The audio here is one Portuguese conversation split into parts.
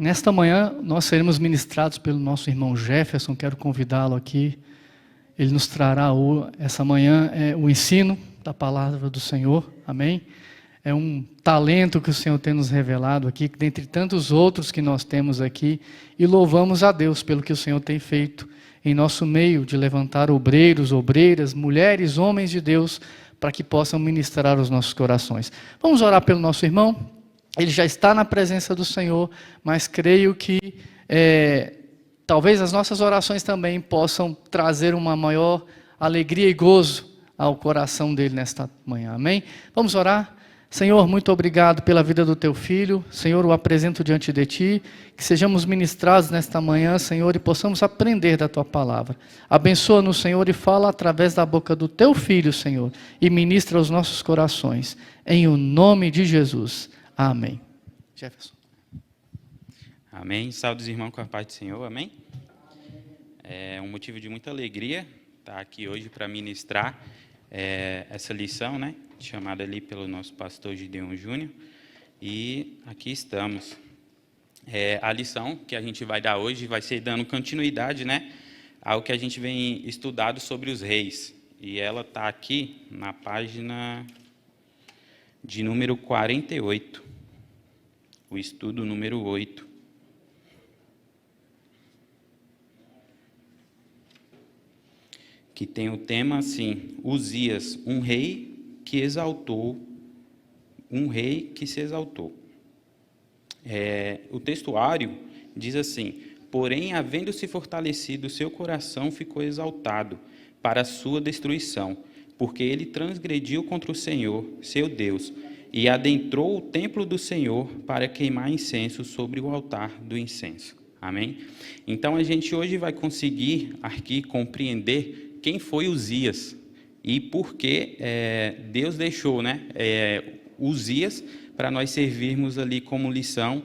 Nesta manhã, nós seremos ministrados pelo nosso irmão Jefferson. Quero convidá-lo aqui. Ele nos trará essa manhã o ensino da palavra do Senhor. Amém? É um talento que o Senhor tem nos revelado aqui, dentre tantos outros que nós temos aqui. E louvamos a Deus pelo que o Senhor tem feito em nosso meio, de levantar obreiros, obreiras, mulheres, homens de Deus, para que possam ministrar os nossos corações. Vamos orar pelo nosso irmão? Ele já está na presença do Senhor, mas creio que talvez as nossas orações também possam trazer uma maior alegria e gozo ao coração dele nesta manhã. Amém? Vamos orar? Senhor, muito obrigado pela vida do teu filho. Senhor, o apresento diante de ti. Que sejamos ministrados nesta manhã, Senhor, e possamos aprender da tua palavra. Abençoa-nos, Senhor, e fala através da boca do teu filho, Senhor, e ministra aos nossos corações. Em o nome de Jesus. Amém. Jefferson. Amém. Saúde, irmãos, com a paz do Senhor. Amém. É um motivo de muita alegria estar aqui hoje para ministrar essa lição, né, chamada ali pelo nosso pastor Gideon Júnior. E aqui estamos. A lição que a gente vai dar hoje vai ser dando continuidade, né, ao que a gente vem estudado sobre os reis. E ela está aqui na página de número 48. O estudo número 8. Que tem o tema assim: Uzias, um rei que exaltou, um rei que se exaltou. O textuário diz assim: porém, havendo-se fortalecido, seu coração ficou exaltado para a sua destruição, porque ele transgrediu contra o Senhor, seu Deus, e adentrou o templo do Senhor para queimar incenso sobre o altar do incenso. Amém? Então, a gente hoje vai conseguir aqui compreender quem foi Uzias e por que Deus deixou, né, Uzias para nós servirmos ali como lição,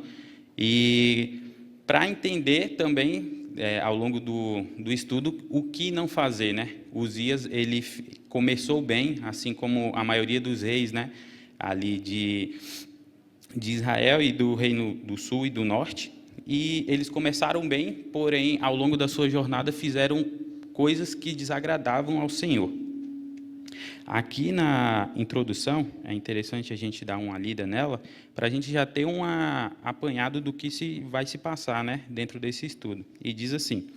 e para entender também, ao longo do estudo, o que não fazer, né? Uzias, ele começou bem, assim como a maioria dos reis, né, ali de Israel e do Reino do Sul e do Norte, e eles começaram bem, porém, ao longo da sua jornada, fizeram coisas que desagradavam ao Senhor. Aqui na introdução, é interessante a gente dar uma lida nela, para a gente já ter um apanhado do que vai se passar, né, dentro desse estudo. E diz assim: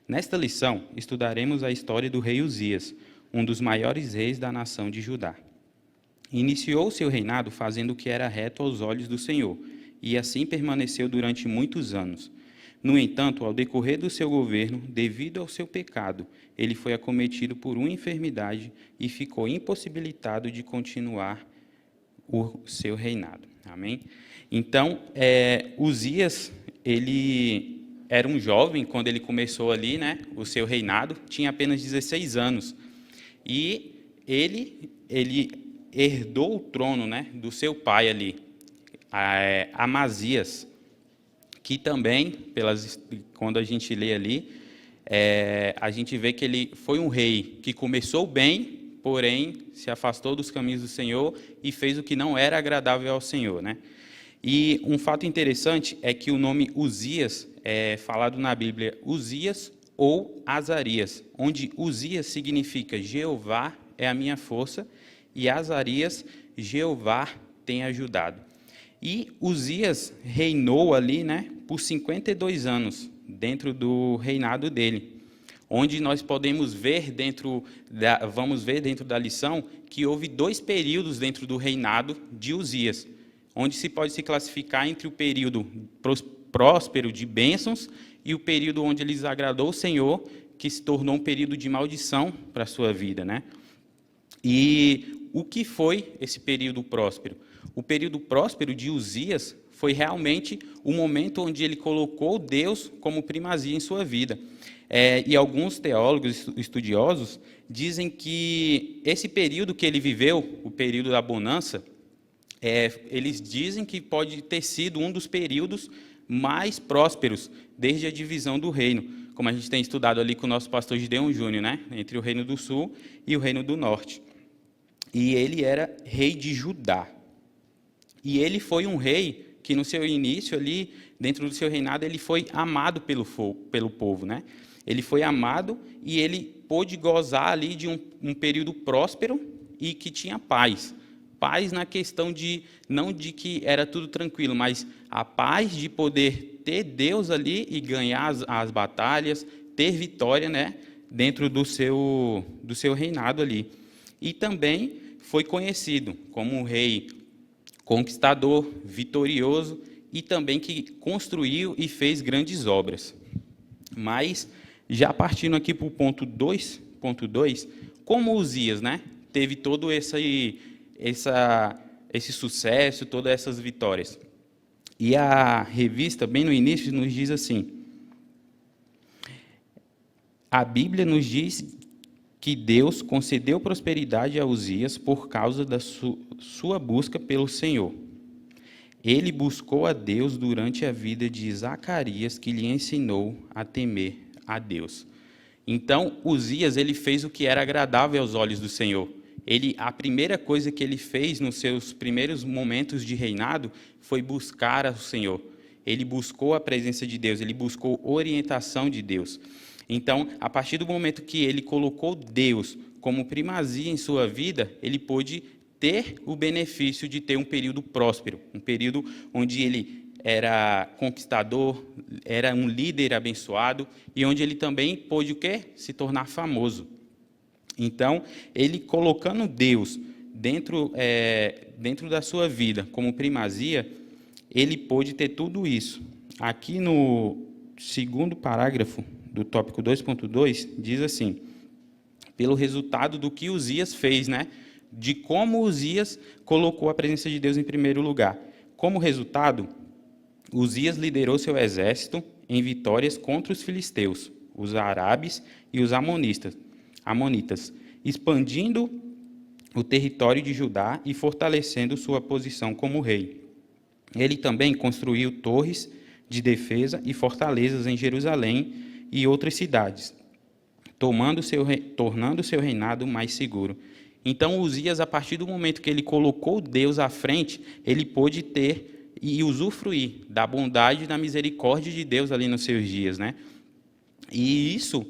nesta lição, estudaremos a história do rei Uzias, um dos maiores reis da nação de Judá. Iniciou seu reinado fazendo o que era reto aos olhos do Senhor, e assim permaneceu durante muitos anos. No entanto, ao decorrer do seu governo, devido ao seu pecado, ele foi acometido por uma enfermidade e ficou impossibilitado de continuar o seu reinado. Amém? Então, Uzias, ele era um jovem quando ele começou ali, né, o seu reinado, tinha apenas 16 anos. E ele herdou o trono, né, do seu pai ali, Amazias, que também, quando a gente lê ali, a gente vê que ele foi um rei que começou bem, porém se afastou dos caminhos do Senhor e fez o que não era agradável ao Senhor, né? E um fato interessante é que o nome Uzias é falado na Bíblia Uzias ou Azarias, onde Uzias significa Jeová é a minha força, e Azarias, Jeová tem ajudado. E Uzias reinou ali, né, por 52 anos, dentro do reinado dele, onde nós podemos ver vamos ver dentro da lição, que houve 2 períodos dentro do reinado de Uzias, onde se pode se classificar entre o período próspero de bênçãos e o período onde ele desagradou o Senhor, que se tornou um período de maldição para a sua vida, né? E o que foi esse período próspero? O período próspero de Uzias foi realmente o momento onde ele colocou Deus como primazia em sua vida. E alguns teólogos estudiosos dizem que esse período que ele viveu, o período da bonança, eles dizem que pode ter sido um dos períodos mais prósperos desde a divisão do reino, como a gente tem estudado ali com o nosso pastor Gideon Júnior, né, entre o Reino do Sul e o Reino do Norte. E ele era rei de Judá. E ele foi um rei que no seu início ali dentro do seu reinado, ele foi amado pelo povo, né? Ele foi amado e ele pôde gozar ali de um período próspero e que tinha paz. Paz na questão de, não de que era tudo tranquilo, mas a paz de poder ter Deus ali e ganhar as batalhas, ter vitória, né, dentro do seu reinado ali. E também foi conhecido como um rei conquistador, vitorioso, e também que construiu e fez grandes obras. Mas, já partindo aqui para o ponto 2.2, como Uzias, né, teve todo esse sucesso, todas essas vitórias. E a revista, bem no início, nos diz assim: a Bíblia nos diz que Deus concedeu prosperidade a Uzias por causa da sua busca pelo Senhor. Ele buscou a Deus durante a vida de Zacarias, que lhe ensinou a temer a Deus. Então, Uzias, ele fez o que era agradável aos olhos do Senhor. A primeira coisa que ele fez nos seus primeiros momentos de reinado foi buscar ao Senhor. Ele buscou a presença de Deus, ele buscou orientação de Deus. Então, a partir do momento que ele colocou Deus como primazia em sua vida, ele pôde ter o benefício de ter um período próspero, um período onde ele era conquistador, era um líder abençoado e onde ele também pôde o quê? Se tornar famoso. Então, ele colocando Deus dentro da sua vida como primazia, ele pôde ter tudo isso. Aqui no segundo parágrafo do tópico 2.2, diz assim: pelo resultado do que Uzias fez, né? De como Uzias colocou a presença de Deus em primeiro lugar. Como resultado, Uzias liderou seu exército em vitórias contra os filisteus, os árabes e os amonitas, expandindo o território de Judá e fortalecendo sua posição como rei. Ele também construiu torres de defesa e fortalezas em Jerusalém e outras cidades, tornando seu reinado mais seguro. Então, Uzias, a partir do momento que ele colocou Deus à frente, ele pôde ter e usufruir da bondade e da misericórdia de Deus ali nos seus dias, né? E isso,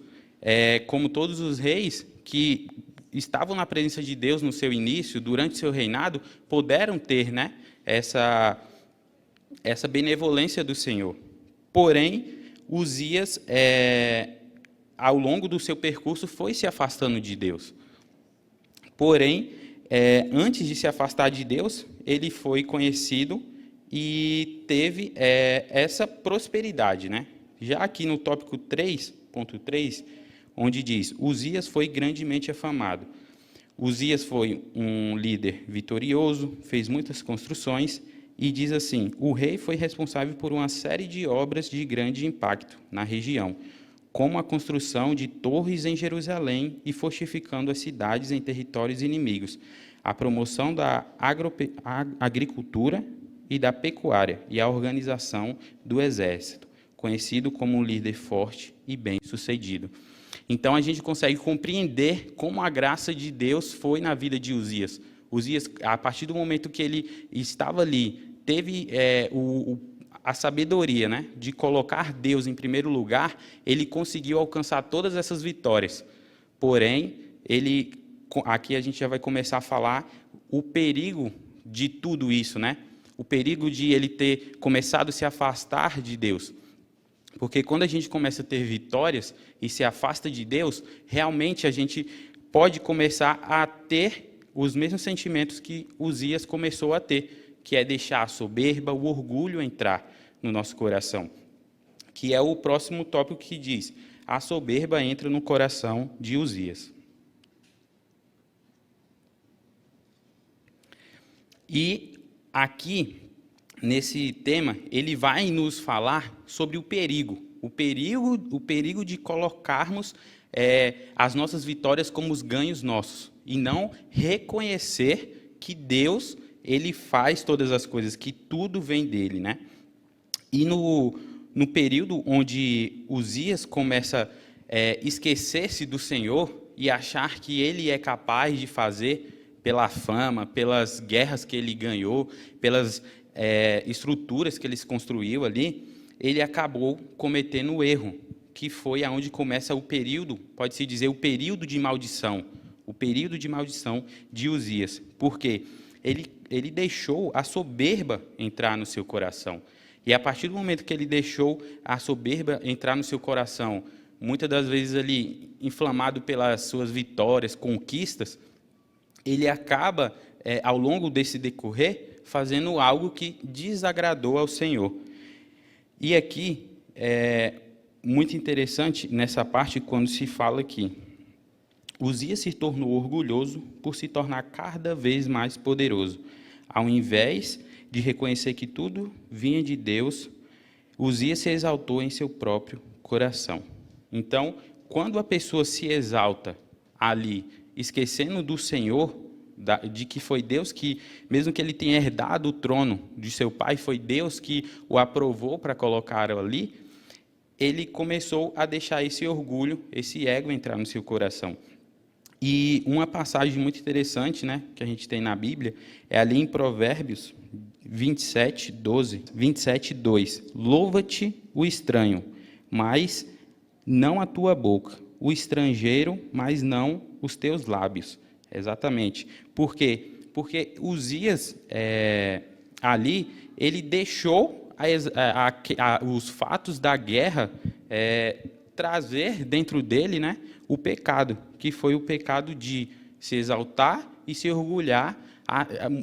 como todos os reis que estavam na presença de Deus no seu início, durante seu reinado, puderam ter, né, essa benevolência do Senhor. Porém, Uzias, ao longo do seu percurso, foi se afastando de Deus. Porém, antes de se afastar de Deus, ele foi conhecido e teve essa prosperidade, né? Já aqui no tópico 3.3, onde diz: Uzias foi grandemente afamado. Uzias foi um líder vitorioso, fez muitas construções, e diz assim: o rei foi responsável por uma série de obras de grande impacto na região, como a construção de torres em Jerusalém e fortificando as cidades em territórios inimigos, a promoção da agricultura e da pecuária e a organização do exército, conhecido como um líder forte e bem-sucedido. Então, a gente consegue compreender como a graça de Deus foi na vida de Uzias. Uzias, a partir do momento que ele estava ali, teve a sabedoria, né, de colocar Deus em primeiro lugar, ele conseguiu alcançar todas essas vitórias. Porém, aqui a gente já vai começar a falar o perigo de tudo isso, né? O perigo de ele ter começado a se afastar de Deus. Porque quando a gente começa a ter vitórias e se afasta de Deus, realmente a gente pode começar a ter os mesmos sentimentos que Uzias começou a ter, que é deixar a soberba, o orgulho entrar no nosso coração. Que é o próximo tópico que diz: a soberba entra no coração de Uzias. E aqui, nesse tema, ele vai nos falar sobre o perigo de colocarmos as nossas vitórias como os ganhos nossos, e não reconhecer que Deus, ele faz todas as coisas, que tudo vem dele, né? E no período onde Uzias começa a esquecer-se do Senhor e achar que ele é capaz de fazer pela fama, pelas guerras que ele ganhou, pelas estruturas que ele construiu ali, ele acabou cometendo o erro, que foi aonde começa o período, pode-se dizer, o período de maldição de Uzias. Por quê? Ele deixou a soberba entrar no seu coração. E a partir do momento que ele deixou a soberba entrar no seu coração, muitas das vezes ali inflamado pelas suas vitórias, conquistas, ele acaba, ao longo desse decorrer, fazendo algo que desagradou ao Senhor. E aqui, muito interessante nessa parte, quando se fala que Uzias se tornou orgulhoso por se tornar cada vez mais poderoso. Ao invés de reconhecer que tudo vinha de Deus, Uzias se exaltou em seu próprio coração. Então, quando a pessoa se exalta ali, esquecendo do Senhor, de que foi Deus que, mesmo que ele tenha herdado o trono de seu pai, foi Deus que o aprovou para colocá-lo ali, ele começou a deixar esse orgulho, esse ego entrar no seu coração. E uma passagem muito interessante, né, que a gente tem na Bíblia, é ali em Provérbios 27:2. Louva-te o estranho, mas não a tua boca, o estrangeiro, mas não os teus lábios. Exatamente. Por quê? Porque Uzias, ali, ele deixou os fatos da guerra trazer dentro dele, né, o pecado, que foi o pecado de se exaltar e se orgulhar.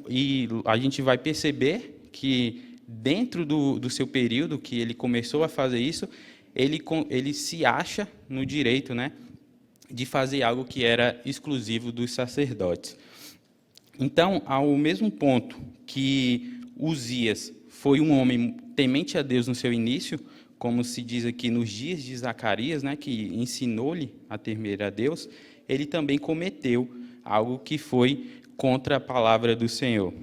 E a gente vai perceber que dentro do seu período que ele começou a fazer isso, ele se acha no direito, né, de fazer algo que era exclusivo dos sacerdotes. Então, ao mesmo ponto que Uzias foi um homem temente a Deus no seu início, como se diz aqui nos dias de Zacarias, né, que ensinou-lhe a temer a Deus, ele também cometeu algo que foi contra a palavra do Senhor.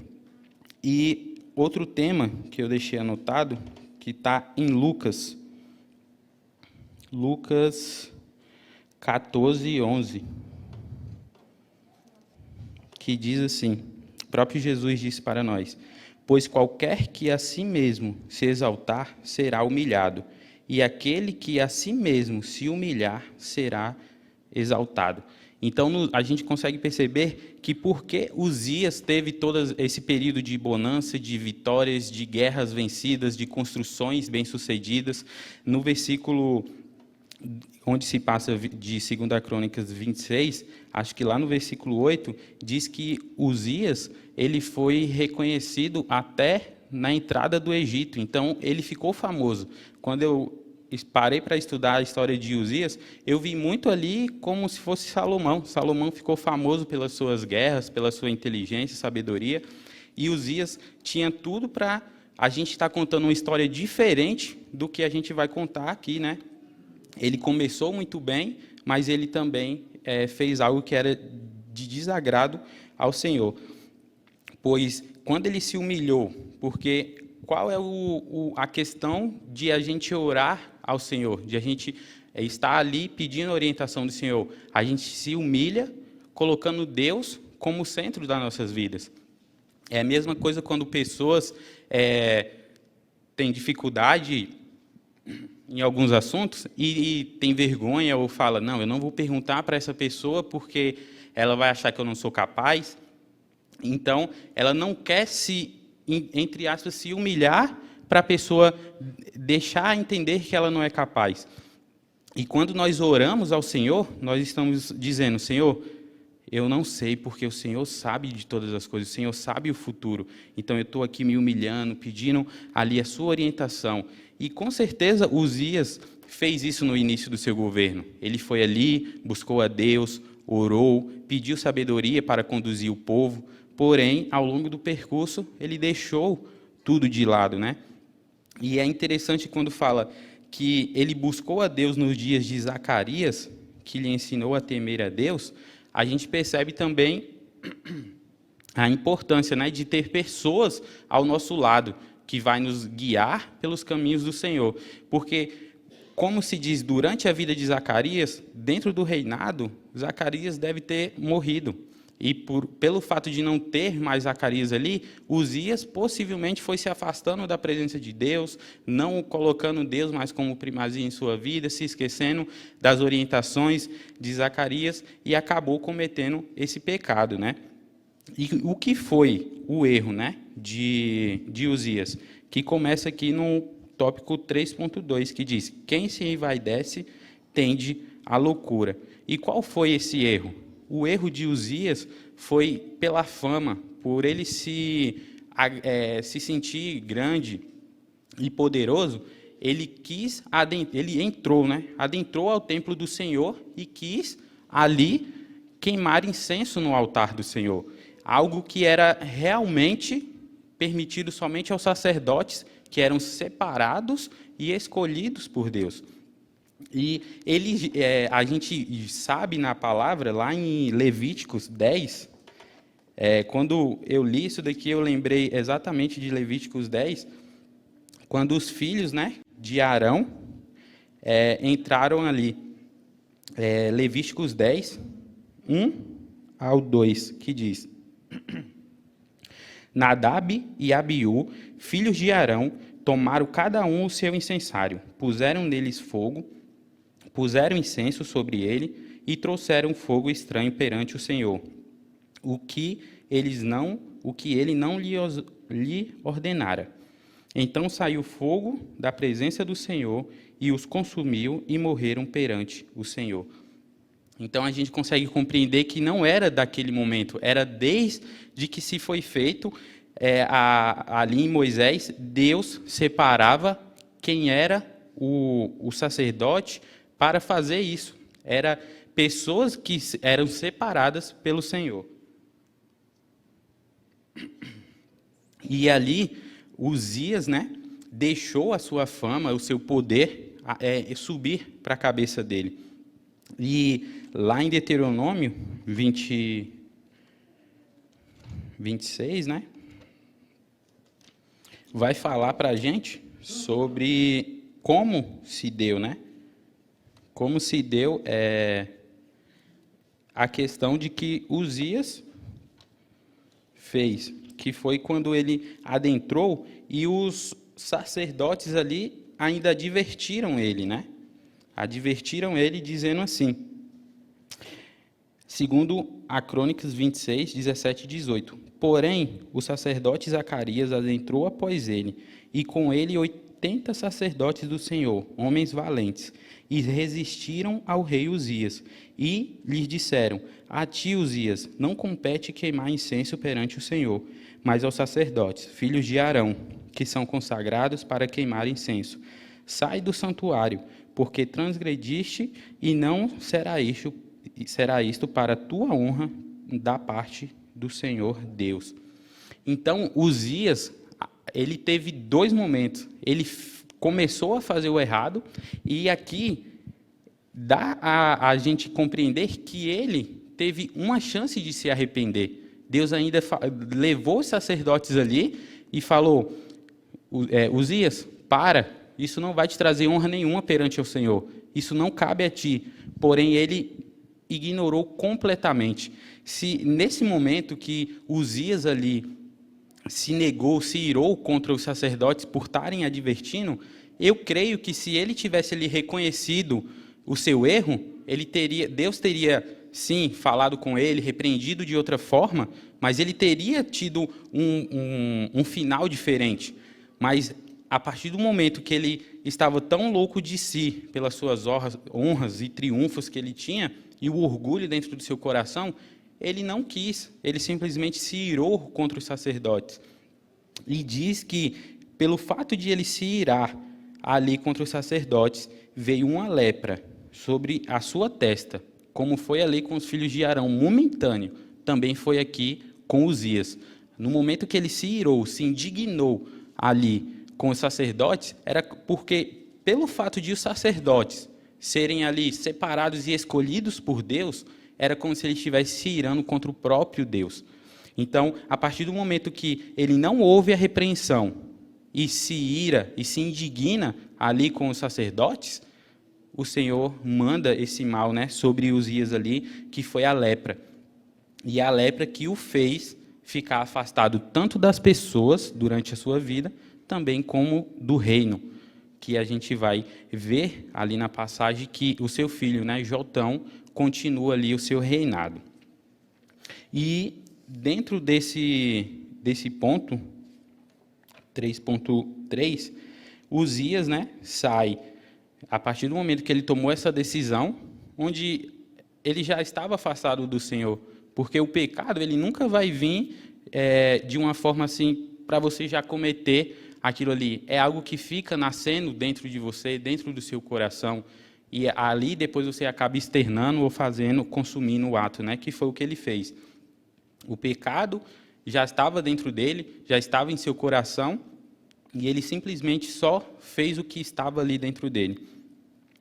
E outro tema que eu deixei anotado, que está em Lucas 14:11, que diz assim, o próprio Jesus disse para nós: pois qualquer que a si mesmo se exaltar será humilhado, e aquele que a si mesmo se humilhar será exaltado. Então, a gente consegue perceber que porque Uzias teve todo esse período de bonança, de vitórias, de guerras vencidas, de construções bem-sucedidas, no versículo onde se passa de 2 Crônicas 26, acho que lá no versículo 8, diz que Uzias, ele foi reconhecido até na entrada do Egito. Então, ele ficou famoso. Quando eu parei para estudar a história de Uzias, eu vi muito ali como se fosse Salomão. Salomão ficou famoso pelas suas guerras, pela sua inteligência, sabedoria, e Uzias tinha tudo para a gente estar contando uma história diferente do que a gente vai contar aqui, né? Ele começou muito bem, mas ele também fez algo que era de desagrado ao Senhor. Pois, quando ele se humilhou, porque qual é a questão de a gente orar ao Senhor, de a gente estar ali pedindo orientação do Senhor? A gente se humilha, colocando Deus como centro das nossas vidas. É a mesma coisa quando pessoas têm dificuldade em alguns assuntos e tem vergonha ou fala, não, eu não vou perguntar para essa pessoa porque ela vai achar que eu não sou capaz. Então, ela não quer entre aspas, se humilhar para a pessoa deixar entender que ela não é capaz. E quando nós oramos ao Senhor, nós estamos dizendo, Senhor, eu não sei, porque o Senhor sabe de todas as coisas, o Senhor sabe o futuro. Então, eu estou aqui me humilhando, pedindo ali a sua orientação. E, com certeza, Uzias fez isso no início do seu governo. Ele foi ali, buscou a Deus, orou, pediu sabedoria para conduzir o povo. Porém, ao longo do percurso, ele deixou tudo de lado, né? E é interessante quando fala que ele buscou a Deus nos dias de Zacarias, que lhe ensinou a temer a Deus, a gente percebe também a importância, né, de ter pessoas ao nosso lado, que vai nos guiar pelos caminhos do Senhor. Porque, como se diz, durante a vida de Zacarias, dentro do reinado, Zacarias deve ter morrido. E pelo fato de não ter mais Zacarias ali, Uzias possivelmente foi se afastando da presença de Deus, não colocando Deus mais como primazia em sua vida, se esquecendo das orientações de Zacarias e acabou cometendo esse pecado, né? E o que foi o erro, né, de Uzias? Que começa aqui no tópico 3.2, que diz: quem se envaidece tende à loucura. E qual foi esse erro? O erro de Uzias foi pela fama, por ele se sentir grande e poderoso. Ele adentrou ao templo do Senhor e quis ali queimar incenso no altar do Senhor, algo que era realmente permitido somente aos sacerdotes, que eram separados e escolhidos por Deus. E a gente sabe na palavra, lá em Levíticos 10, quando eu li isso daqui, eu lembrei exatamente de Levíticos 10, quando os filhos, né, de Arão entraram ali. Levíticos 10, 1 ao 2, que diz: Nadab e Abiú, filhos de Arão, tomaram cada um o seu incensário, puseram neles fogo, puseram incenso sobre ele e trouxeram fogo estranho perante o Senhor, o que ele não lhe ordenara. Então saiu fogo da presença do Senhor e os consumiu e morreram perante o Senhor. Então a gente consegue compreender que não era daquele momento, era desde que se foi feito ali em Moisés, Deus separava quem era o sacerdote para fazer isso. Era pessoas que eram separadas pelo Senhor. E ali, Uzias, né, deixou a sua fama, o seu poder subir para a cabeça dele. E lá em Deuteronômio 26, né, vai falar para a gente sobre como se deu, né? Como se deu a questão de que Uzias fez, que foi quando ele adentrou e os sacerdotes ali ainda advertiram ele, né? Advertiram ele dizendo assim, segundo a Crônicas 26, 17 e 18. Porém, o sacerdote Zacarias adentrou após ele, e com ele 80 sacerdotes do Senhor, homens valentes, e resistiram ao rei Uzias, e lhes disseram: a ti, Uzias, não compete queimar incenso perante o Senhor, mas aos sacerdotes, filhos de Arão, que são consagrados para queimar incenso. Sai do santuário, porque transgrediste, e não será isto para a tua honra da parte do Senhor Deus. Então, Uzias, ele teve dois momentos. Ele começou a fazer o errado, e aqui dá a gente compreender que ele teve uma chance de se arrepender. Deus ainda levou os sacerdotes ali e falou: Uzias, para, isso não vai te trazer honra nenhuma perante o Senhor, isso não cabe a ti. Porém, ele ignorou completamente. Se nesse momento que Uzias ali se negou, se irou contra os sacerdotes por estarem advertindo, eu creio que se ele tivesse ali reconhecido o seu erro, Deus teria sim falado com ele, repreendido de outra forma, mas ele teria tido um final diferente. Mas a partir do momento que ele estava tão louco de si, pelas suas honras e triunfos que ele tinha, e o orgulho dentro do seu coração, ele não quis, ele simplesmente se irou contra os sacerdotes. E diz que, pelo fato de ele se irar ali contra os sacerdotes, veio uma lepra sobre a sua testa, como foi ali com os filhos de Arão, momentâneo, também foi aqui com Uzias. No momento que ele se irou, se indignou ali com os sacerdotes, era porque, pelo fato de os sacerdotes serem ali separados e escolhidos por Deus, era como se ele estivesse se irando contra o próprio Deus. Então, a partir do momento que ele não ouve a repreensão e se ira e se indigna ali com os sacerdotes, o Senhor manda esse mal, né, sobre Uzias ali, que foi a lepra. e a lepra que o fez ficar afastado tanto das pessoas durante a sua vida, também como do reino, que a gente vai ver ali na passagem que o seu filho, né, Jotão, continua ali o seu reinado. E dentro desse ponto, 3.3, Uzias, né, sai, a partir do momento que ele tomou essa decisão, onde ele já estava afastado do Senhor, porque o pecado ele nunca vai vir de uma forma assim, para você já cometer aquilo ali. É algo que fica nascendo dentro de você, dentro do seu coração, e ali depois você acaba externando ou fazendo, consumindo o ato, né, que foi o que ele fez. O pecado já estava dentro dele, já estava em seu coração, e ele simplesmente só fez o que estava ali dentro dele.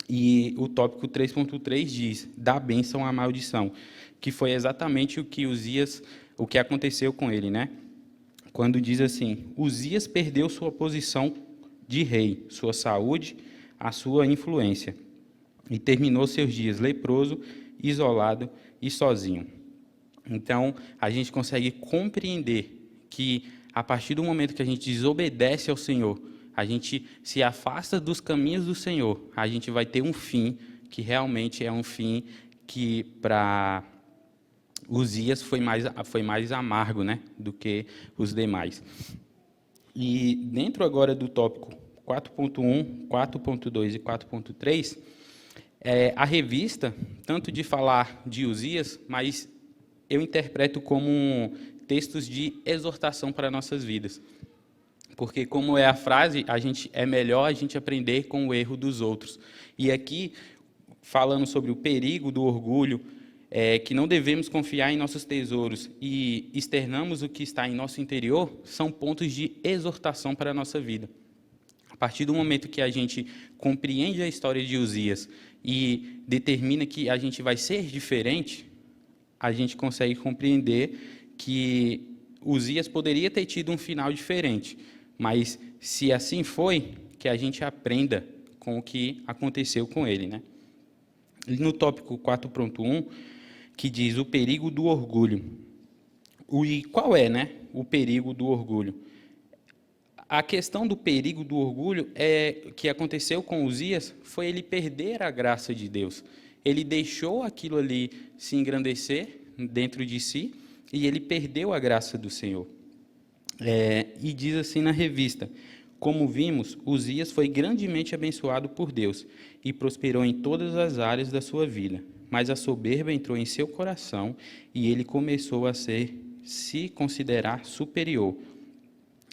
E o tópico 3.3 diz, da bênção à maldição, que foi exatamente o que aconteceu com ele, né? Quando diz assim, Uzias perdeu sua posição de rei, sua saúde, a sua influência, e terminou seus dias leproso, isolado e sozinho. Então, a gente consegue compreender que, a partir do momento que a gente desobedece ao Senhor, a gente se afasta dos caminhos do Senhor, a gente vai ter um fim que realmente é um fim que, para Uzias, foi mais amargo, né, do que os demais. E dentro agora do tópico 4.1, 4.2 e 4.3, a revista, tanto de falar de Uzias, mas eu interpreto como textos de exortação para nossas vidas. Porque, como é a frase, é melhor a gente aprender com o erro dos outros. E aqui, falando sobre o perigo do orgulho, que não devemos confiar em nossos tesouros e externamos o que está em nosso interior, são pontos de exortação para a nossa vida. A partir do momento que a gente compreende a história de Uzias e determina que a gente vai ser diferente, a gente consegue compreender que Uzias poderia ter tido um final diferente, mas se assim foi, que a gente aprenda com o que aconteceu com ele, né? E no tópico 4.1, que diz o perigo do orgulho. E qual é, né, o perigo do orgulho? A questão do perigo do orgulho que aconteceu com Uzias foi ele perder a graça de Deus. Ele deixou aquilo ali se engrandecer dentro de si e ele perdeu a graça do Senhor. E diz assim na revista, como vimos, Uzias foi grandemente abençoado por Deus e prosperou em todas as áreas da sua vida, mas a soberba entrou em seu coração e ele começou a se considerar superior.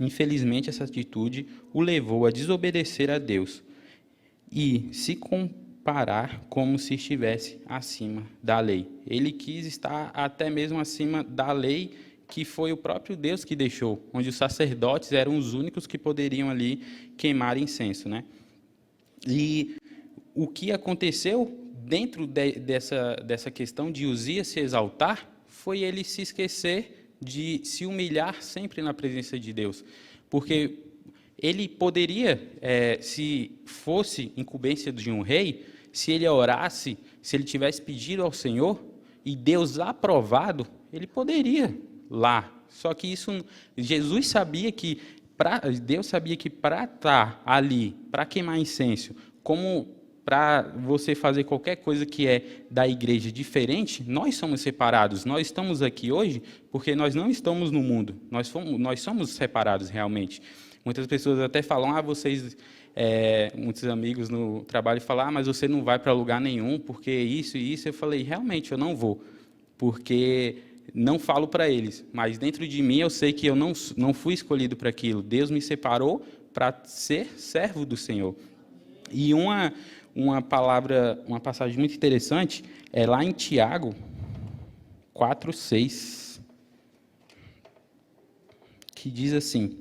Infelizmente, essa atitude o levou a desobedecer a Deus e se comparar como se estivesse acima da lei. Ele quis estar até mesmo acima da lei que foi o próprio Deus que deixou, onde os sacerdotes eram os únicos que poderiam ali queimar incenso, né? E o que aconteceu dentro dessa questão de Uzias se exaltar foi ele se esquecer de se humilhar sempre na presença de Deus, porque ele poderia, se fosse incumbência de um rei, se ele orasse, se ele tivesse pedido ao Senhor e Deus aprovado, ele poderia lá. Só que Deus sabia que para estar ali, para queimar incenso, como para você fazer qualquer coisa que é da igreja diferente, nós somos separados. Nós estamos aqui hoje porque nós não estamos no mundo. Nós somos separados realmente. Muitas pessoas até falam, muitos amigos no trabalho falam, mas você não vai para lugar nenhum porque isso e isso. Eu falei, realmente, eu não vou, porque não falo para eles, mas dentro de mim eu sei que eu não fui escolhido para aquilo. Deus me separou para ser servo do Senhor. E uma passagem muito interessante é lá em Tiago 4:6, que diz assim: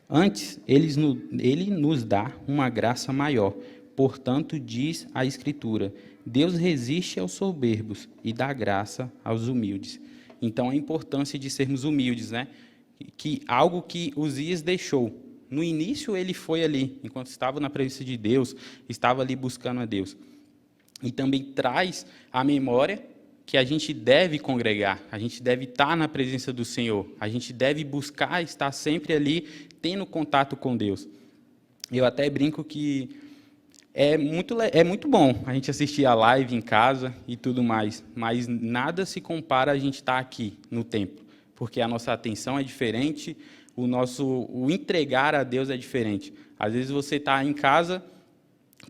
antes, ele nos dá uma graça maior. Portanto, diz a Escritura, Deus resiste aos soberbos e dá graça aos humildes. Então, a importância de sermos humildes, né? Algo que Uzias deixou. No início, ele foi ali, enquanto estava na presença de Deus, estava ali buscando a Deus. E também traz à memória que a gente deve congregar, a gente deve estar na presença do Senhor, a gente deve buscar estar sempre ali, tendo contato com Deus. Eu até brinco que é muito bom a gente assistir a live em casa e tudo mais, mas nada se compara a gente estar aqui no templo, porque a nossa atenção é diferente, o entregar a Deus é diferente. Às vezes você está em casa,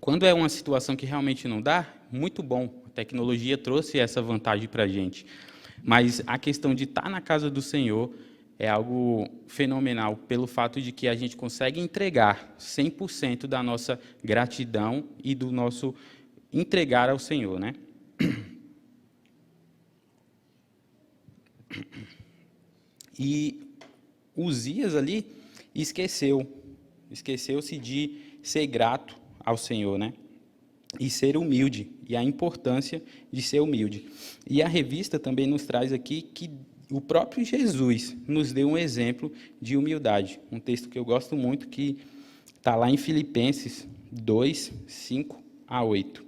quando é uma situação que realmente não dá, muito bom, a tecnologia trouxe essa vantagem para a gente. Mas a questão de estar na casa do Senhor é algo fenomenal, pelo fato de que a gente consegue entregar 100% da nossa gratidão e do nosso entregar ao Senhor, né? E Uzias ali esqueceu-se de ser grato ao Senhor, né? E ser humilde, e a importância de ser humilde. E a revista também nos traz aqui que o próprio Jesus nos deu um exemplo de humildade. Um texto que eu gosto muito, que está lá em Filipenses 2, 5 a 8.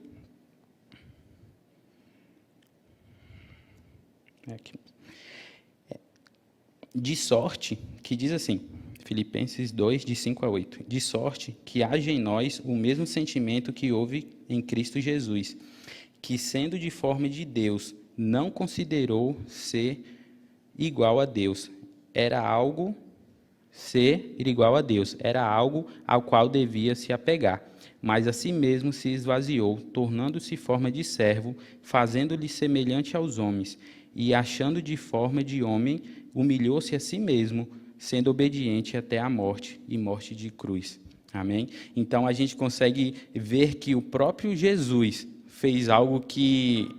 Aqui. De sorte, que diz assim, Filipenses 2, de 5 a 8. De sorte que haja em nós o mesmo sentimento que houve em Cristo Jesus, que, sendo de forma de Deus, não considerou ser igual a Deus. Era algo ao qual devia se apegar, mas a si mesmo se esvaziou, tornando-se forma de servo, fazendo-lhe semelhante aos homens, e achando de forma de homem, humilhou-se a si mesmo, sendo obediente até a morte, e morte de cruz. Amém? Então, a gente consegue ver que o próprio Jesus fez algo que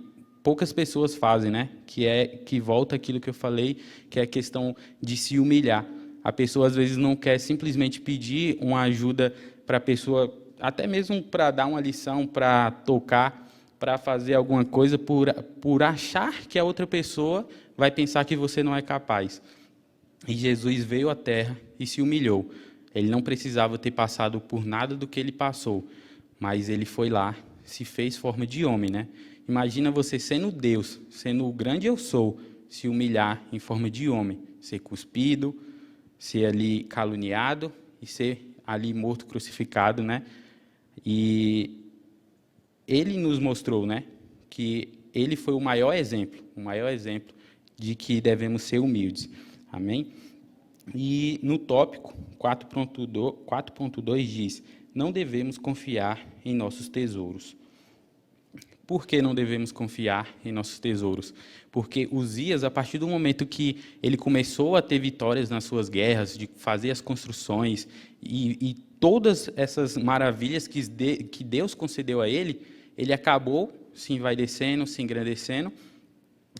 poucas pessoas fazem, né? Que volta aquilo que eu falei, que é a questão de se humilhar. A pessoa, às vezes, não quer simplesmente pedir uma ajuda para a pessoa, até mesmo para dar uma lição, para tocar, para fazer alguma coisa, por achar que a outra pessoa vai pensar que você não é capaz. E Jesus veio à terra e se humilhou. Ele não precisava ter passado por nada do que ele passou, mas ele foi lá, se fez forma de homem, né? Imagina você sendo Deus, sendo o grande eu sou, se humilhar em forma de homem, ser cuspido, ser ali caluniado e ser ali morto, crucificado, né? E ele nos mostrou, né, que ele foi o maior exemplo de que devemos ser humildes. Amém? E no tópico 4.2 diz: não devemos confiar em nossos tesouros. Por que não devemos confiar em nossos tesouros? Porque Uzias, a partir do momento que ele começou a ter vitórias nas suas guerras, de fazer as construções e todas essas maravilhas que Deus concedeu a ele, ele acabou se envaidecendo, se engrandecendo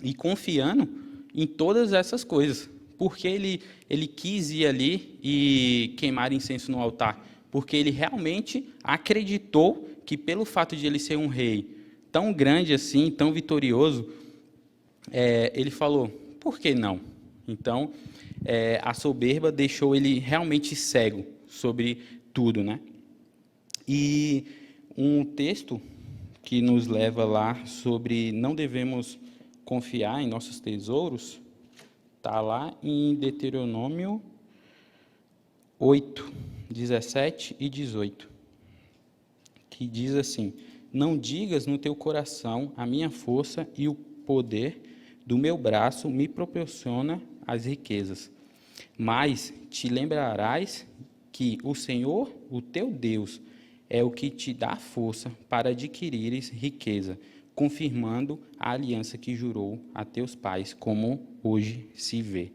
e confiando em todas essas coisas. Porque ele quis ir ali e queimar incenso no altar? Porque ele realmente acreditou que, pelo fato de ele ser um rei tão grande assim, tão vitorioso, ele falou, por que não? Então, a soberba deixou ele realmente cego sobre tudo, né? E um texto que nos leva lá sobre não devemos confiar em nossos tesouros, está lá em Deuteronômio 8, 17 e 18, que diz assim: não digas no teu coração, a minha força e o poder do meu braço me proporciona as riquezas, mas te lembrarás que o Senhor, o teu Deus, é o que te dá força para adquirires riqueza, confirmando a aliança que jurou a teus pais, como hoje se vê.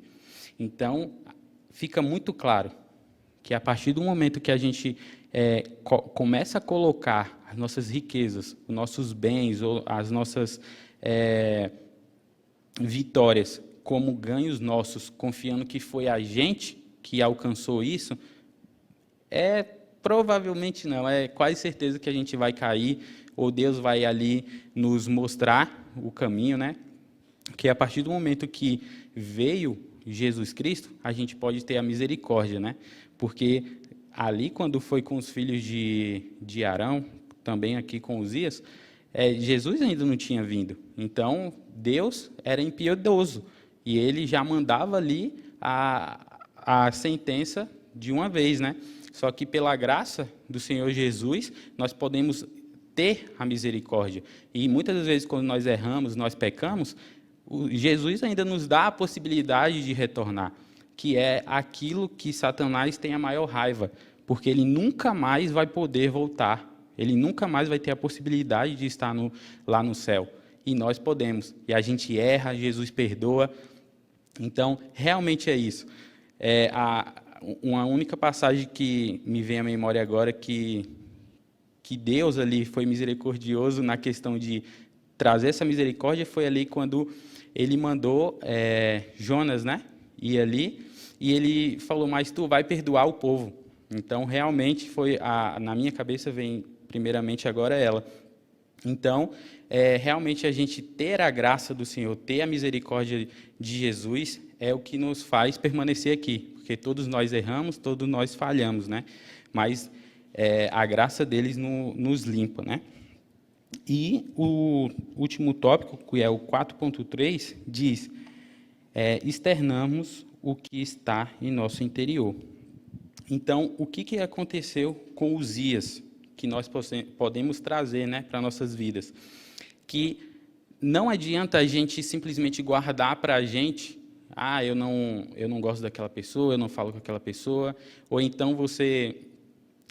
Então, fica muito claro que a partir do momento que a gente começa a colocar as nossas riquezas, os nossos bens, ou as nossas vitórias como ganhos nossos, confiando que foi a gente que alcançou isso, provavelmente não, é quase certeza que a gente vai cair, ou Deus vai ali nos mostrar o caminho, né? Que a partir do momento que veio Jesus Cristo, a gente pode ter a misericórdia, né? Porque ali, quando foi com os filhos de Arão, também aqui com Uzias, Jesus ainda não tinha vindo. Então, Deus era impiedoso. E ele já mandava ali a sentença de uma vez, né? Só que pela graça do Senhor Jesus, nós podemos ter a misericórdia. E muitas das vezes, quando nós erramos, nós pecamos, Jesus ainda nos dá a possibilidade de retornar, que é aquilo que Satanás tem a maior raiva, porque ele nunca mais vai poder voltar. Ele nunca mais vai ter a possibilidade de estar lá no céu. E nós podemos. E a gente erra, Jesus perdoa. Então, realmente é isso. Uma única passagem que me vem à memória agora que Deus ali foi misericordioso na questão de trazer essa misericórdia foi ali quando ele mandou Jonas, né, ir ali, e ele falou, mas tu vai perdoar o povo. Então, realmente, na minha cabeça vem primeiramente agora ela. Então, realmente a gente ter a graça do Senhor, ter a misericórdia de Jesus, é o que nos faz permanecer aqui, porque todos nós erramos, todos nós falhamos, né? Mas a graça deles nos limpa, né? E o último tópico, que é o 4.3, diz, externamos o que está em nosso interior. Então, o que aconteceu com Uzias, que nós podemos trazer, né, para nossas vidas? Que não adianta a gente simplesmente guardar para a gente, eu não gosto daquela pessoa, eu não falo com aquela pessoa, ou então você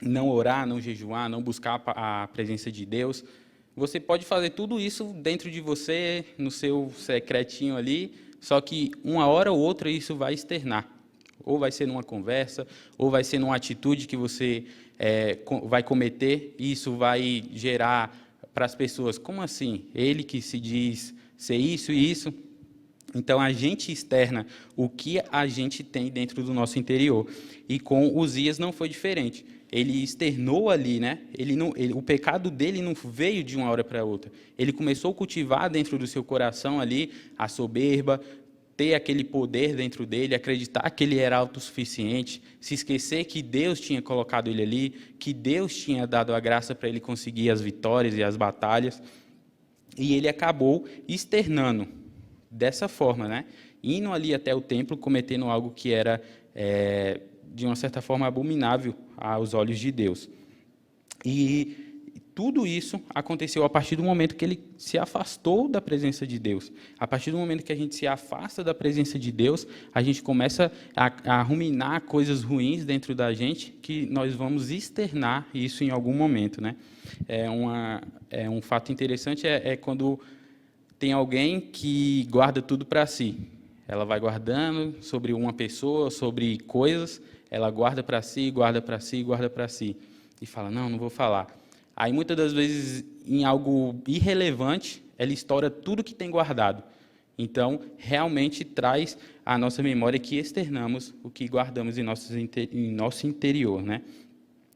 não orar, não jejuar, não buscar a presença de Deus. Você pode fazer tudo isso dentro de você, no seu secretinho ali, só que uma hora ou outra isso vai externar. Ou vai ser numa conversa, ou vai ser numa atitude que você vai cometer, e isso vai gerar para as pessoas, como assim? Ele que se diz ser isso e isso. Então, a gente externa o que a gente tem dentro do nosso interior. E com Uzias não foi diferente. Ele externou ali, né? O pecado dele não veio de uma hora para outra. Ele começou a cultivar dentro do seu coração ali a soberba, ter aquele poder dentro dele, acreditar que ele era autossuficiente, se esquecer que Deus tinha colocado ele ali, que Deus tinha dado a graça para ele conseguir as vitórias e as batalhas. E ele acabou externando dessa forma, né? Indo ali até o templo, cometendo algo que era, de uma certa forma, abominável aos olhos de Deus. E tudo isso aconteceu a partir do momento que ele se afastou da presença de Deus. A partir do momento que a gente se afasta da presença de Deus, a gente começa a ruminar coisas ruins dentro da gente, que nós vamos externar isso em algum momento, né? Um fato interessante quando tem alguém que guarda tudo para si. Ela vai guardando sobre uma pessoa, sobre coisas, ela guarda para si, guarda para si, guarda para si. E fala, não vou falar. Aí, muitas das vezes, em algo irrelevante, ela estoura tudo que tem guardado. Então, realmente traz à nossa memória que externamos o que guardamos em nosso interior, né?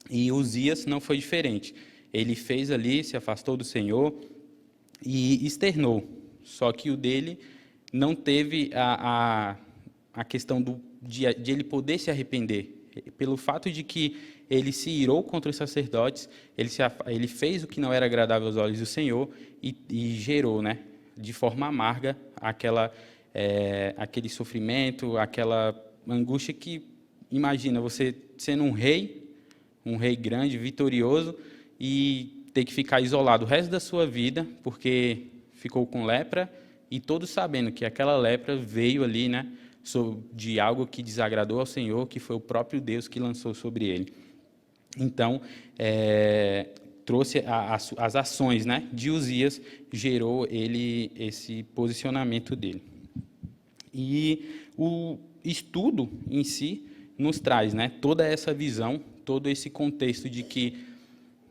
E Uzias não foi diferente. Ele fez ali, se afastou do Senhor e externou. Só que o dele não teve a questão de ele poder se arrepender. Pelo fato de que ele se irou contra os sacerdotes, ele fez o que não era agradável aos olhos do Senhor e gerou, né, de forma amarga aquele sofrimento, aquela angústia que, imagina, você sendo um rei grande, vitorioso, e ter que ficar isolado o resto da sua vida, porque ficou com lepra, e todos sabendo que aquela lepra veio ali, né, de algo que desagradou ao Senhor, que foi o próprio Deus que lançou sobre ele. Então, trouxe as ações, né, de Uzias, gerou ele esse posicionamento dele. E o estudo em si nos traz, né, toda essa visão, todo esse contexto de que,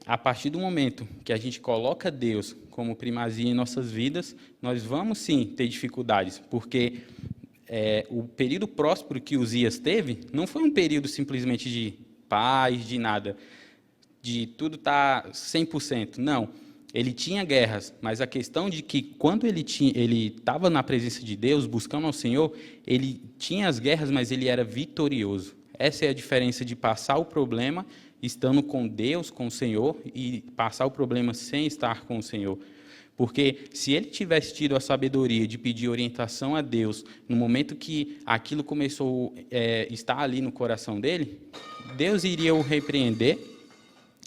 a partir do momento que a gente coloca Deus como primazia em nossas vidas, nós vamos sim ter dificuldades, porque o período próspero que Uzias teve não foi um período simplesmente de paz, de nada, de tudo estar 100%. Não, ele tinha guerras, mas a questão de que quando ele estava na presença de Deus, buscando ao Senhor, ele tinha as guerras, mas ele era vitorioso. Essa é a diferença de passar o problema estando com Deus, com o Senhor, e passar o problema sem estar com o Senhor. Porque se ele tivesse tido a sabedoria de pedir orientação a Deus no momento que aquilo começou a estar ali no coração dele, Deus iria o repreender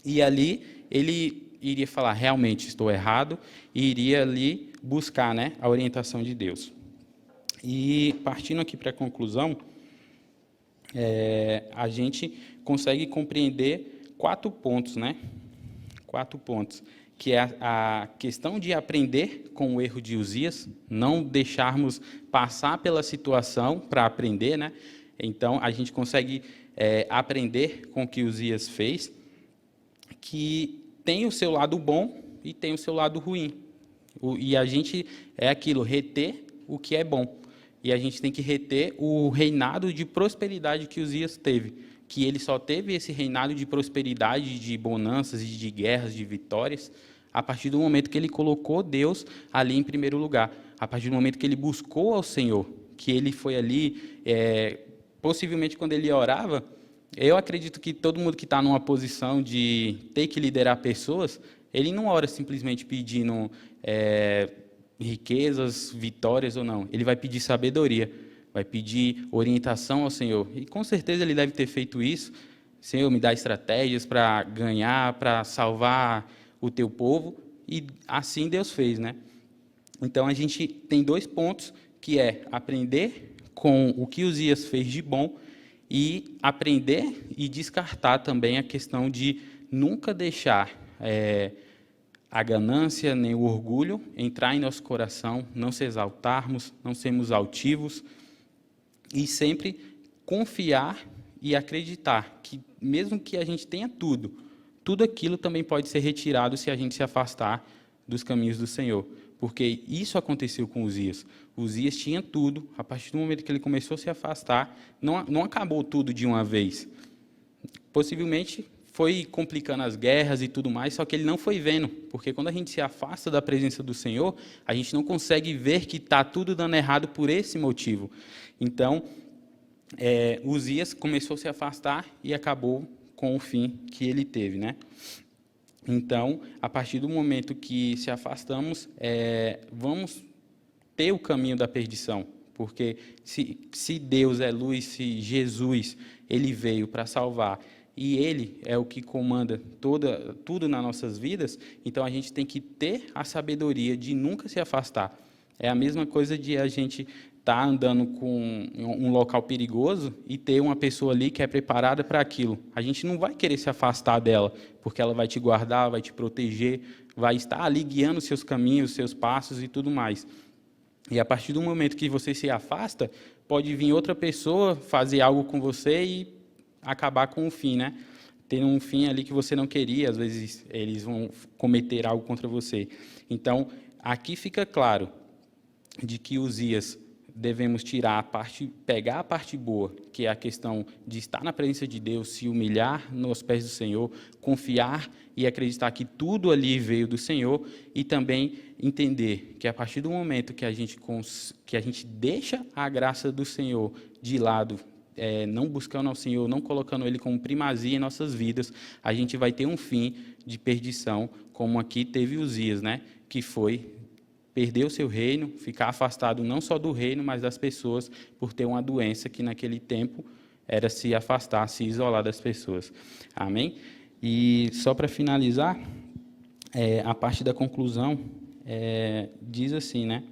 e ali ele iria falar, realmente estou errado, e iria ali buscar, né, a orientação de Deus. E partindo aqui para a conclusão, a gente consegue compreender 4 pontos, né? 4 pontos, que é a questão de aprender com o erro de Uzias, não deixarmos passar pela situação para aprender, né? Então, a gente consegue aprender com o que Uzias fez, que tem o seu lado bom e tem o seu lado ruim. E a gente reter o que é bom. E a gente tem que reter o reinado de prosperidade que Uzias teve, que ele só teve esse reinado de prosperidade, de bonanças e de guerras, de vitórias, a partir do momento que ele colocou Deus ali em primeiro lugar, a partir do momento que ele buscou ao Senhor, que ele foi ali, possivelmente quando ele orava, eu acredito que todo mundo que está numa posição de ter que liderar pessoas, ele não ora simplesmente pedindo riquezas, vitórias ou não. Ele vai pedir sabedoria, vai pedir orientação ao Senhor. E com certeza ele deve ter feito isso. Senhor, me dá estratégias para ganhar, para salvar o teu povo. E assim Deus fez, né? Então a gente tem 2 pontos, que é aprender com o que Uzias fez de bom e aprender e descartar também a questão de nunca deixar a ganância nem o orgulho entrar em nosso coração, não se exaltarmos, não sermos altivos e sempre confiar e acreditar que mesmo que a gente tenha tudo aquilo também pode ser retirado se a gente se afastar dos caminhos do Senhor. Porque isso aconteceu com Uzias. Uzias tinha tudo, a partir do momento que ele começou a se afastar, não acabou tudo de uma vez. Possivelmente foi complicando as guerras e tudo mais, só que ele não foi vendo, porque quando a gente se afasta da presença do Senhor, a gente não consegue ver que está tudo dando errado por esse motivo. Então, Uzias começou a se afastar e acabou com o fim que ele teve, né? Então, a partir do momento que se afastamos, vamos ter o caminho da perdição, porque se Deus é luz, se Jesus ele veio para salvar, e Ele é o que comanda tudo nas nossas vidas, então a gente tem que ter a sabedoria de nunca se afastar. É a mesma coisa de a gente estar andando com um local perigoso e ter uma pessoa ali que é preparada para aquilo. A gente não vai querer se afastar dela, porque ela vai te guardar, vai te proteger, vai estar ali guiando os seus caminhos, os seus passos e tudo mais. E a partir do momento que você se afasta, pode vir outra pessoa fazer algo com você e acabar com o fim, né? Ter um fim ali que você não queria, às vezes eles vão cometer algo contra você. Então, aqui fica claro de que Uzias devemos pegar a parte boa, que é a questão de estar na presença de Deus, se humilhar nos pés do Senhor, confiar e acreditar que tudo ali veio do Senhor, e também entender que a partir do momento que a gente deixa a graça do Senhor de lado, não buscando ao Senhor, não colocando Ele como primazia em nossas vidas, a gente vai ter um fim de perdição, como aqui teve Uzias, né? Que foi perder o seu reino, ficar afastado não só do reino, mas das pessoas, por ter uma doença que naquele tempo era se afastar, se isolar das pessoas. Amém? E só para finalizar, a parte da conclusão diz assim, né?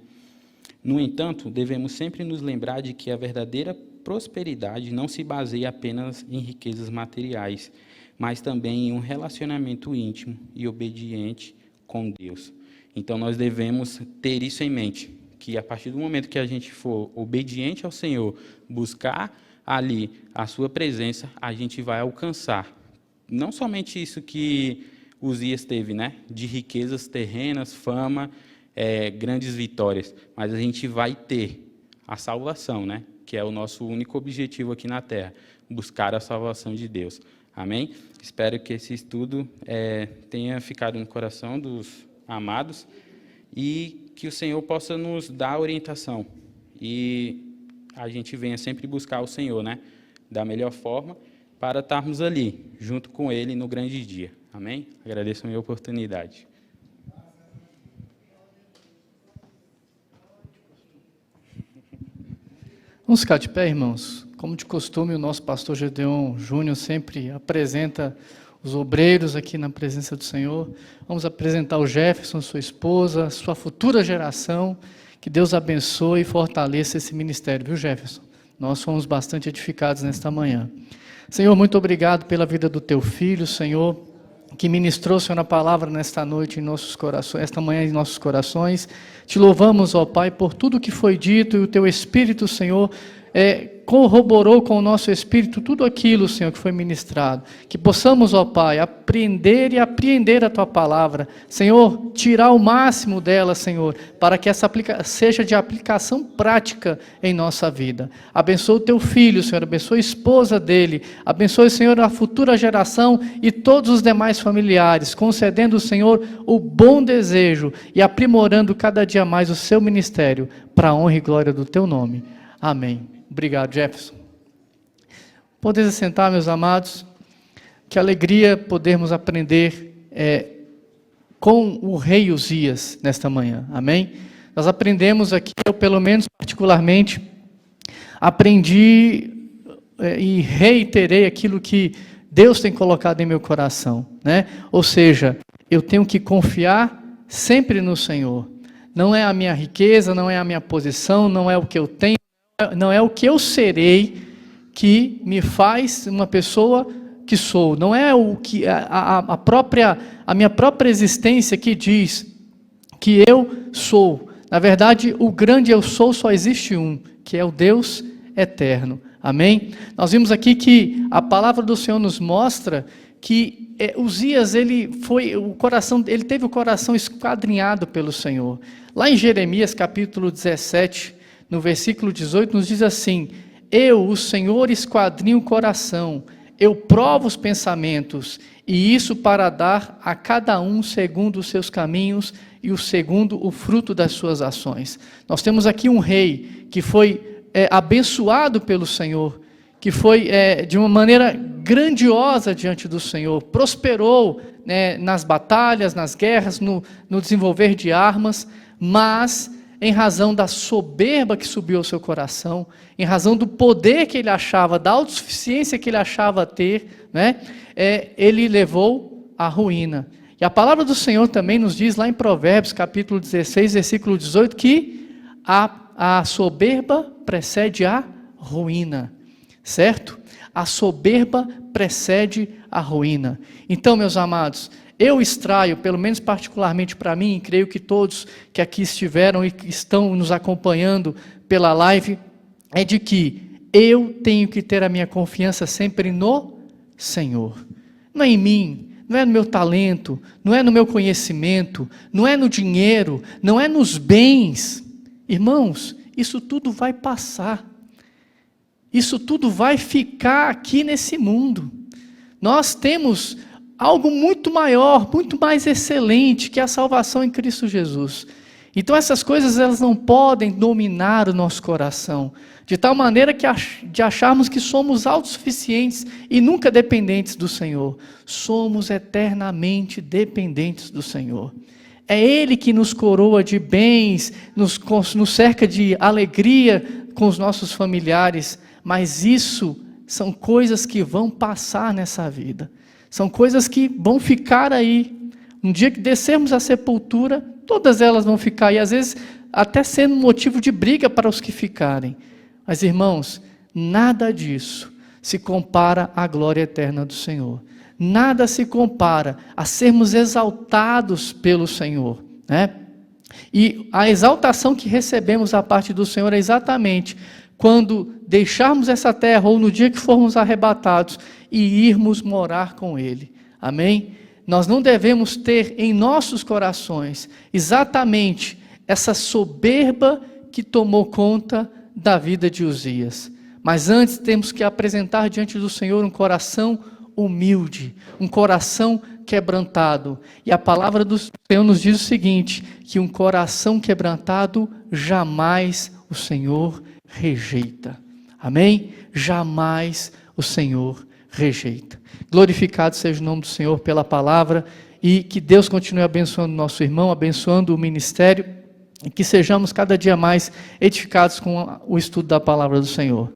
No entanto, devemos sempre nos lembrar de que a verdadeira prosperidade não se baseia apenas em riquezas materiais, mas também em um relacionamento íntimo e obediente com Deus. Então, nós devemos ter isso em mente, que a partir do momento que a gente for obediente ao Senhor, buscar ali a sua presença, a gente vai alcançar não somente isso que Uzias teve, né, de riquezas terrenas, fama, grandes vitórias, mas a gente vai ter a salvação, né, que é o nosso único objetivo aqui na Terra, buscar a salvação de Deus. Amém? Espero que esse estudo tenha ficado no coração dos amados e que o Senhor possa nos dar orientação e a gente venha sempre buscar o Senhor, né, da melhor forma, para estarmos ali, junto com Ele no grande dia. Amém? Agradeço a minha oportunidade. Vamos ficar de pé, irmãos? Como de costume, o nosso pastor Gedeon Júnior sempre apresenta os obreiros aqui na presença do Senhor. Vamos apresentar o Jefferson, sua esposa, sua futura geração. Que Deus abençoe e fortaleça esse ministério, viu, Jefferson? Nós fomos bastante edificados nesta manhã. Senhor, muito obrigado pela vida do teu filho, Senhor, que ministrou, Senhor, a palavra nesta noite em nossos corações, esta manhã em nossos corações. Te louvamos, ó Pai, por tudo que foi dito, e o teu Espírito, Senhor, corroborou com o nosso Espírito tudo aquilo, Senhor, que foi ministrado. Que possamos, ó Pai, aprender e apreender a Tua palavra. Senhor, tirar o máximo dela, Senhor, para que essa seja de aplicação prática em nossa vida. Abençoa o Teu filho, Senhor, abençoa a esposa dele, abençoe, Senhor, a futura geração e todos os demais familiares, concedendo, Senhor, o bom desejo e aprimorando cada dia mais o seu ministério, para a honra e glória do Teu nome. Amém. Obrigado, Jefferson. Podeis assentar, meus amados. Que alegria podermos aprender com o rei Uzias nesta manhã. Amém? Nós aprendemos aqui, eu pelo menos particularmente, aprendi e reiterei aquilo que Deus tem colocado em meu coração, né? Ou seja, eu tenho que confiar sempre no Senhor. Não é a minha riqueza, não é a minha posição, não é o que eu tenho, não é o que eu serei que me faz uma pessoa que sou. Não é o que a minha própria existência que diz que eu sou. Na verdade, o grande eu sou só existe um, que é o Deus eterno. Amém? Nós vimos aqui que a palavra do Senhor nos mostra que Uzias, ele teve o coração esquadrinhado pelo Senhor. Lá em Jeremias capítulo 17, no versículo 18, nos diz assim: eu, o Senhor, esquadrinho o coração, eu provo os pensamentos, e isso para dar a cada um segundo os seus caminhos e o segundo o fruto das suas ações. Nós temos aqui um rei que foi abençoado pelo Senhor, que foi de uma maneira grandiosa diante do Senhor, prosperou nas batalhas, nas guerras, no desenvolver de armas, mas em razão da soberba que subiu ao seu coração, em razão do poder que ele achava, da autossuficiência que ele achava ter, ele levou à ruína. E a palavra do Senhor também nos diz lá em Provérbios, capítulo 16, versículo 18, que a soberba precede a ruína, certo? A soberba precede a ruína. Então, meus amados, eu extraio, pelo menos particularmente para mim, e creio que todos que aqui estiveram e que estão nos acompanhando pela live, é de que eu tenho que ter a minha confiança sempre no Senhor. Não é em mim, não é no meu talento, não é no meu conhecimento, não é no dinheiro, não é nos bens. Irmãos, isso tudo vai passar. Isso tudo vai ficar aqui nesse mundo. Nós temos algo muito maior, muito mais excelente, que é a salvação em Cristo Jesus. Então essas coisas, elas não podem dominar o nosso coração, de tal maneira que de acharmos que somos autossuficientes e nunca dependentes do Senhor. Somos eternamente dependentes do Senhor. É Ele que nos coroa de bens, nos cerca de alegria com os nossos familiares, mas isso são coisas que vão passar nessa vida. São coisas que vão ficar aí. Um dia que descermos à sepultura, todas elas vão ficar aí, às vezes até sendo motivo de briga para os que ficarem. Mas, irmãos, nada disso se compara à glória eterna do Senhor. Nada se compara a sermos exaltados pelo Senhor, E a exaltação que recebemos da parte do Senhor é exatamente quando deixarmos essa terra, ou no dia que formos arrebatados, e irmos morar com Ele. Amém? Nós não devemos ter em nossos corações exatamente essa soberba que tomou conta da vida de Uzias. Mas antes temos que apresentar diante do Senhor um coração humilde, um coração quebrantado. E a palavra do Senhor nos diz o seguinte, que um coração quebrantado jamais o Senhor rejeita. Amém? Jamais o Senhor rejeita. Glorificado seja o nome do Senhor pela palavra, e que Deus continue abençoando nosso irmão, abençoando o ministério, e que sejamos cada dia mais edificados com o estudo da palavra do Senhor.